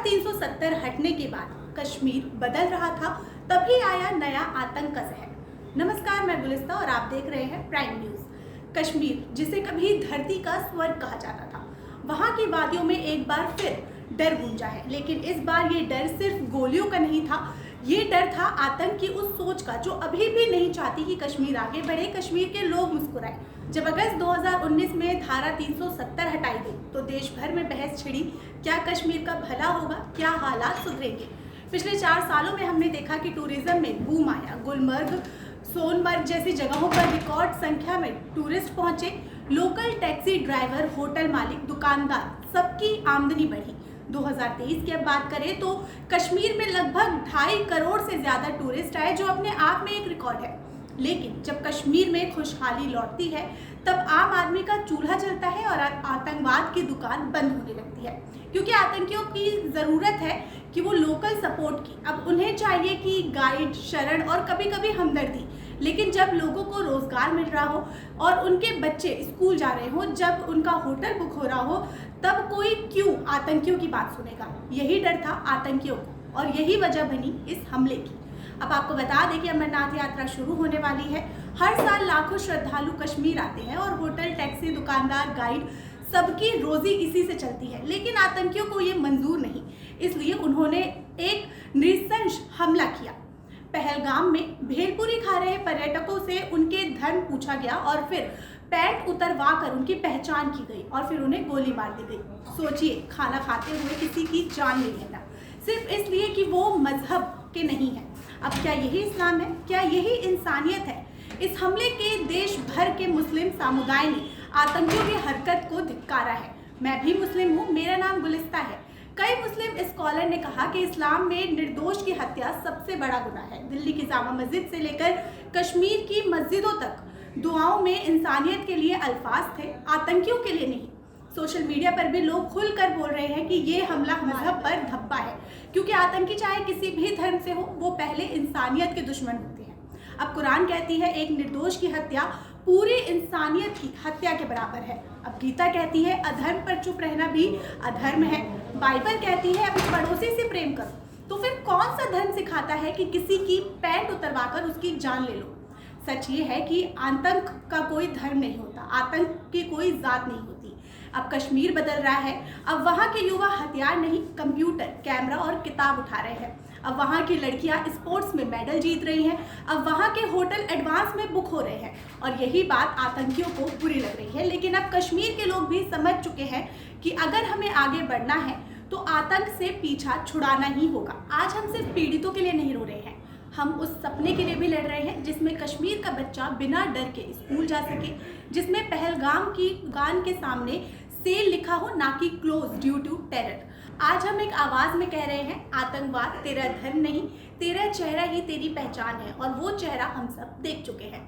370 हटने के बाद कश्मीर बदल रहा था, तभी आया नया आतंक का जहर। नमस्कार, मैं गुलिस्ता और आप देख रहे हैं प्राइम न्यूज। कश्मीर, जिसे कभी धरती का स्वर्ग कहा जाता था, वहां की वादियों में एक बार फिर डर गूंजा है। लेकिन इस बार ये डर सिर्फ गोलियों का नहीं था, ये डर था आतंक की उस सोच का जो अभी भी नहीं चाहती कि कश्मीर आगे बढ़े, कश्मीर के लोग मुस्कुराए। जब अगस्त 2019 में धारा 370 हटाई गई तो देश भर में बहस छिड़ी, क्या कश्मीर का भला होगा, क्या हालात सुधरेंगे। पिछले 4 सालों में हमने देखा कि टूरिज्म में बूम आया। गुलमर्ग, सोनमर्ग जैसी जगहों पर रिकॉर्ड संख्या में टूरिस्ट पहुंचे। लोकल टैक्सी ड्राइवर, होटल मालिक, दुकानदार, सबकी आमदनी बढ़ी। 2023 की अब बात करें तो कश्मीर में लगभग 2.5 करोड़ से ज्यादा टूरिस्ट आए, जो अपने आप में एक रिकॉर्ड है। लेकिन जब कश्मीर में खुशहाली लौटती है, तब आम आदमी का चूल्हा जलता है और आतंकवाद की दुकान बंद होने लगती है, क्योंकि आतंकियों की जरूरत है कि वो लोकल सपोर्ट की। अब उन्हें चाहिए कि गाइड, शरण और कभी कभी हमदर्दी। लेकिन जब लोगों को रोजगार मिल रहा हो और उनके बच्चे स्कूल जा रहे हो, जब उनका होटल बुक हो रहा हो, तब कोई क्यों आतंकियों की बात सुनेगा। यही डर था आतंकियों को और यही वजह बनी इस हमले की। अब आपको बता दें कि अमरनाथ यात्रा शुरू होने वाली है। हर साल लाखों श्रद्धालु कश्मीर आते हैं और होटल, टैक्सी, दुकानदार, गाइड, सबकी रोजी इसी से चलती है। लेकिन आतंकियों को ये मंजूर नहीं, इसलिए उन्होंने एक नृशंस हमला किया। पहलगाम में भेलपुरी खा रहे पर्यटकों से उनके धर्म पूछा गया और फिर पैंट उतरवा कर उनकी पहचान की गई और फिर उन्हें गोली मार दी गई। सोचिए, खाना खाते हुए किसी की जान ले लेना, सिर्फ इसलिए कि वो मजहब के नहीं है। अब क्या यही इस्लाम है? क्या यही इंसानियत है? इस हमले के देश भर के मुस्लिम समुदाय ने आतंकियों की हरकत को धिक्कारा है। मैं भी मुस्लिम हूँ, मेरा नाम गुलिस्ता है। कई मुस्लिम स्कॉलर ने कहा कि इस्लाम में निर्दोष की हत्या सबसे बड़ा गुनाह है। दिल्ली की जामा मस्जिद से लेकर कश्मीर की मस्जिदों तक दुआओं में इंसानियत के लिए अल्फाज थे, आतंकियों के लिए नहीं। सोशल मीडिया पर भी लोग खुलकर बोल रहे हैं कि ये हमला मजहब पर धब्बा है, क्योंकि आतंकी चाहे किसी भी धर्म से हो, वो पहले इंसानियत के दुश्मन होते हैं। अब कुरान कहती है एक निर्दोष की हत्या पूरी इंसानियत की हत्या के बराबर है। अब गीता कहती है अधर्म पर चुप रहना भी अधर्म है। बाइबल कहती है अपने पड़ोसी से प्रेम करो। तो फिर कौन सा धर्म सिखाता है कि किसी की पैंट उतरवाकर उसकी जान ले लो? सच ये है कि आतंक का कोई धर्म नहीं होता, आतंक की कोई जात नहीं होती। अब कश्मीर बदल रहा है। अब वहाँ के युवा हथियार नहीं, कंप्यूटर, कैमरा और किताब उठा रहे हैं। अब वहाँ की लड़कियाँ स्पोर्ट्स में मेडल जीत रही हैं। अब वहाँ के होटल एडवांस में बुक हो रहे हैं और यही बात आतंकियों को बुरी लग रही है। लेकिन अब कश्मीर के लोग भी समझ चुके हैं कि अगर हमें आगे बढ़ना है तो आतंक से पीछा छुड़ाना ही होगा। आज हम सिर्फ पीड़ितों के लिए नहीं रो रहे हैं, हम उस सपने के लिए भी लड़ रहे हैं जिसमें कश्मीर का बच्चा बिना डर के स्कूल जा सके, जिसमें पहलगाम की दुकान के सामने सेल लिखा हो, ना कि क्लोज ड्यू टू टेरर। आज हम एक आवाज में कह रहे हैं, आतंकवाद तेरा धर्म नहीं, तेरा चेहरा ही तेरी पहचान है। और वो चेहरा हम सब देख चुके हैं।